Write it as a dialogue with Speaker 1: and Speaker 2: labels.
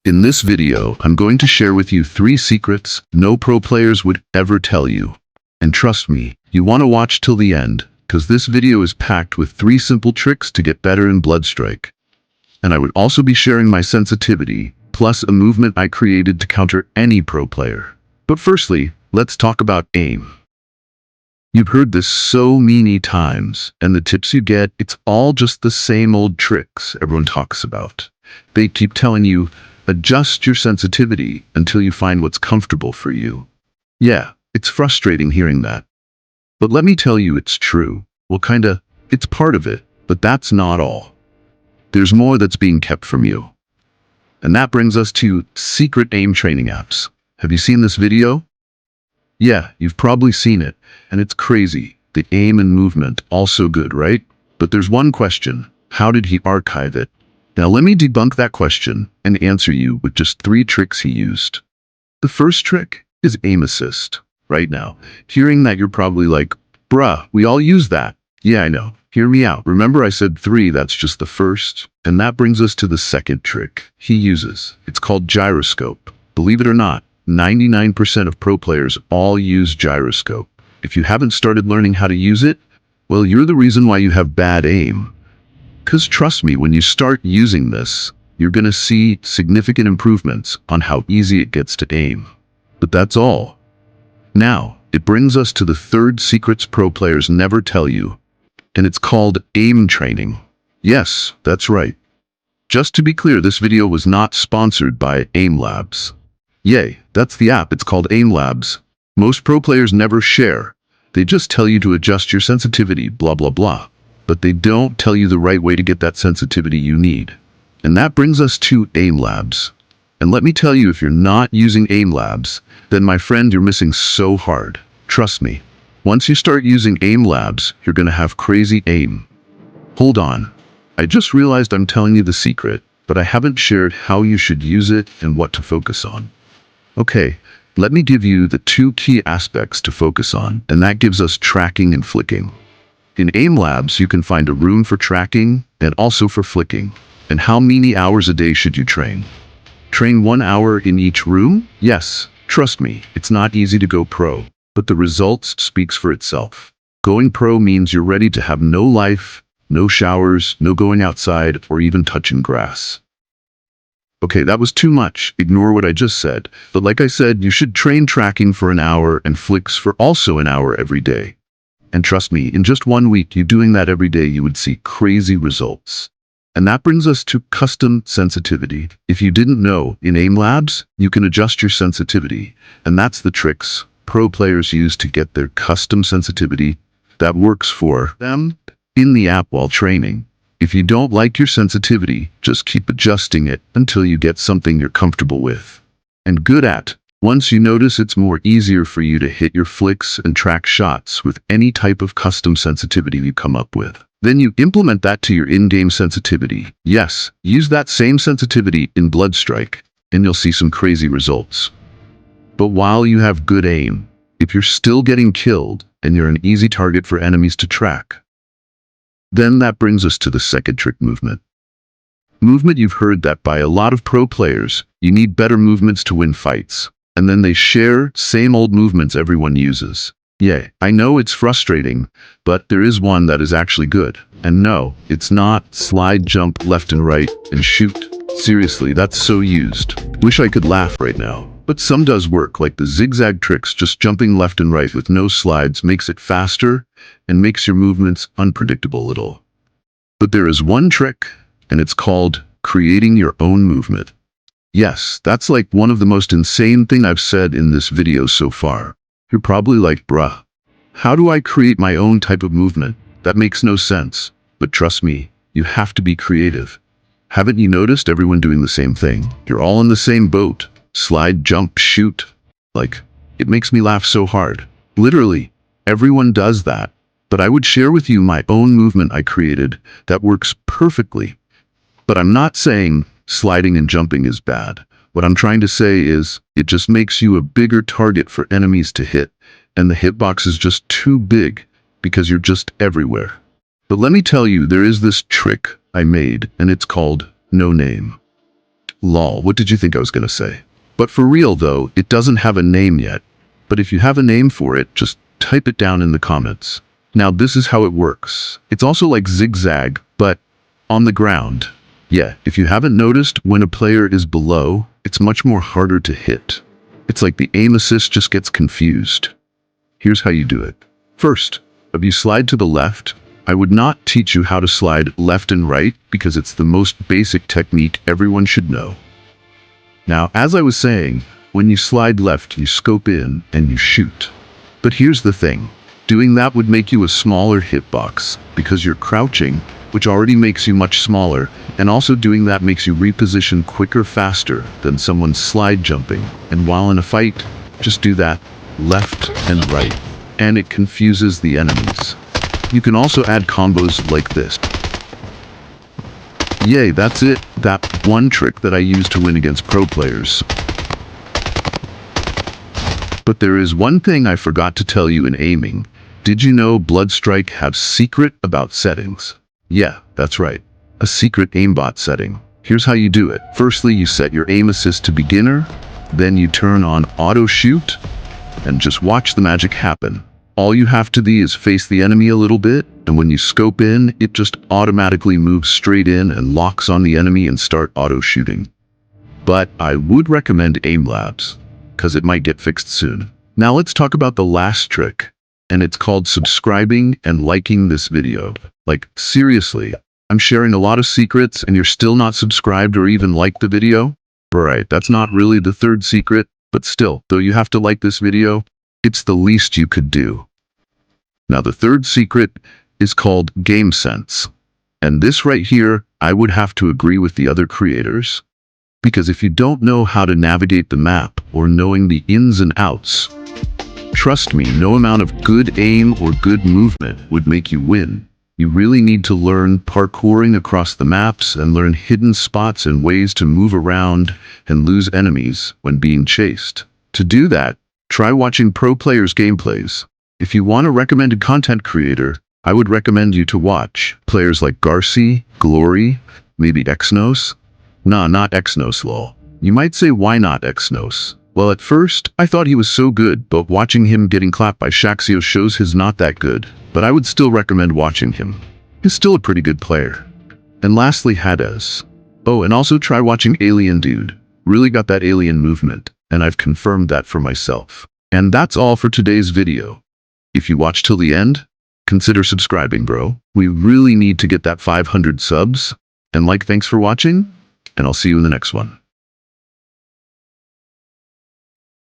Speaker 1: In this video, I'm going to share with you 3 secrets no pro players would ever tell you. And trust me, you want to watch till the end, because this video is packed with 3 simple tricks to get better in Bloodstrike. And I would also be sharing my sensitivity, plus a movement I created to counter any pro player. But firstly, let's talk about aim. You've heard this so many times, and the tips you get, it's all just the same old tricks everyone talks about. They keep telling you, adjust your sensitivity until you find what's comfortable for you. Yeah, it's frustrating hearing that. But let me tell you it's true. Well, it's part of it, but that's not all. There's more that's being kept from you. And that brings us to secret aim training apps. Have you seen this video? Yeah, you've probably seen it, and it's crazy. The aim and movement, also good, right? But there's one question. How did he archive it? Now let me debunk that question and answer you with just 3 tricks he used. The first trick is aim assist. Right now, hearing that you're probably like, bruh, we all use that. Yeah, I know. Hear me out. Remember I said 3, that's just the first. And that brings us to the second trick he uses. It's called gyroscope. Believe it or not, 99% of pro players all use gyroscope. If you haven't started learning how to use it, well, you're the reason why you have bad aim. Because trust me, when you start using this, you're going to see significant improvements on how easy it gets to aim. But that's all. Now, it brings us to the third secrets pro players never tell you, and it's called aim training. Yes, that's right. Just to be clear, this video was not sponsored by Aim Labs. Yay, that's the app. It's called Aim Labs. Most pro players never share. They just tell you to adjust your sensitivity, blah, blah, blah. But they don't tell you the right way to get that sensitivity you need. And that brings us to Aim Labs. And let me tell you, if you're not using Aim Labs, then my friend, you're missing so hard. Trust me. Once you start using Aim Labs, you're going to have crazy aim. Hold on. I just realized I'm telling you the secret, but I haven't shared how you should use it and what to focus on. Okay, let me give you the 2 key aspects to focus on, and that gives us tracking and flicking. In Aim Labs, you can find a room for tracking and also for flicking. And how many hours a day should you train? Train 1 hour in each room? Yes, trust me, it's not easy to go pro, but the results speaks for itself. Going pro means you're ready to have no life, no showers, no going outside, or even touching grass. Okay, that was too much. Ignore what I just said. But like I said, you should train tracking for 1 hour and flicks for also 1 hour every day. And trust me, in just 1 week, you doing that every day, you would see crazy results. And that brings us to custom sensitivity. If you didn't know, in Aim Labs, you can adjust your sensitivity. And that's the tricks pro players use to get their custom sensitivity that works for them in the app while training. If you don't like your sensitivity, just keep adjusting it until you get something you're comfortable with and good at. Once you notice it's more easier for you to hit your flicks and track shots with any type of custom sensitivity you come up with, then you implement that to your in-game sensitivity. Yes, use that same sensitivity in Bloodstrike, and you'll see some crazy results. But while you have good aim, if you're still getting killed and you're an easy target for enemies to track, then that brings us to the second trick movement. Movement, you've heard that by a lot of pro players, you need better movements to win fights. And then they share same old movements everyone uses. Yeah, I know it's frustrating, but there is one that is actually good. And no, it's not slide, jump left and right, and shoot. Seriously, that's so used. Wish I could laugh right now. But some does work, like the zigzag tricks. Just jumping left and right with no slides makes it faster and makes your movements unpredictable a little. But there is one trick, and it's called creating your own movement. Yes, that's like one of the most insane thing I've said in this video so far. You're probably like, bruh, how do I create my own type of movement? That makes no sense. But trust me, you have to be creative. Haven't you noticed everyone doing the same thing? You're all in the same boat. Slide, jump, shoot. Like, it makes me laugh so hard. Literally, everyone does that. But I would share with you my own movement I created that works perfectly. But I'm not saying sliding and jumping is bad. What I'm trying to say is, it just makes you a bigger target for enemies to hit, and the hitbox is just too big because you're just everywhere. But let me tell you, there is this trick I made, and it's called no name. Lol, what did you think I was gonna say? But for real though, it doesn't have a name yet. But if you have a name for it, just type it down in the comments. Now this is how it works. It's also like zigzag, but on the ground. Yeah, if you haven't noticed, when a player is below, it's much more harder to hit. It's like the aim assist just gets confused. Here's how you do it. First, if you slide to the left, I would not teach you how to slide left and right because it's the most basic technique everyone should know. Now, as I was saying, when you slide left, you scope in and you shoot. But here's the thing. Doing that would make you a smaller hitbox because you're crouching, which already makes you much smaller, and also doing that makes you reposition quicker faster than someone slide jumping. And while in a fight, just do that left and right, and it confuses the enemies. You can also add combos like this. Yay, that's it. That one trick that I use to win against pro players. But there is one thing I forgot to tell you in aiming. Did you know Bloodstrike have secret about settings? Yeah, that's right. A secret aimbot setting. Here's how you do it. Firstly, you set your aim assist to beginner, then you turn on auto shoot, and just watch the magic happen. All you have to do is face the enemy a little bit, and when you scope in, it just automatically moves straight in and locks on the enemy and start auto shooting. But I would recommend aim labs, because it might get fixed soon. Now let's talk about the last trick, and it's called subscribing and liking this video. Like, seriously, I'm sharing a lot of secrets and you're still not subscribed or even liked the video? Right, that's not really the third secret, but still, though you have to like this video, it's the least you could do. Now the third secret is called game sense. And this right here, I would have to agree with the other creators. Because if you don't know how to navigate the map or knowing the ins and outs, trust me, no amount of good aim or good movement would make you win. You really need to learn parkouring across the maps and learn hidden spots and ways to move around and lose enemies when being chased. To do that, try watching pro players' gameplays. If you want a recommended content creator, I would recommend you to watch players like Garci, Glory, maybe Exnos. Nah, not Exnos lol. You might say, why not Exnos? Well, at first, I thought he was so good, but watching him getting clapped by Shaxio shows he's not that good. But I would still recommend watching him. He's still a pretty good player. And lastly, Hades. Oh, and also try watching Alien Dude. Really got that alien movement, and I've confirmed that for myself. And that's all for today's video. If you watched till the end, consider subscribing, bro. We really need to get that 500 subs. And thanks for watching, and I'll see you in the next one.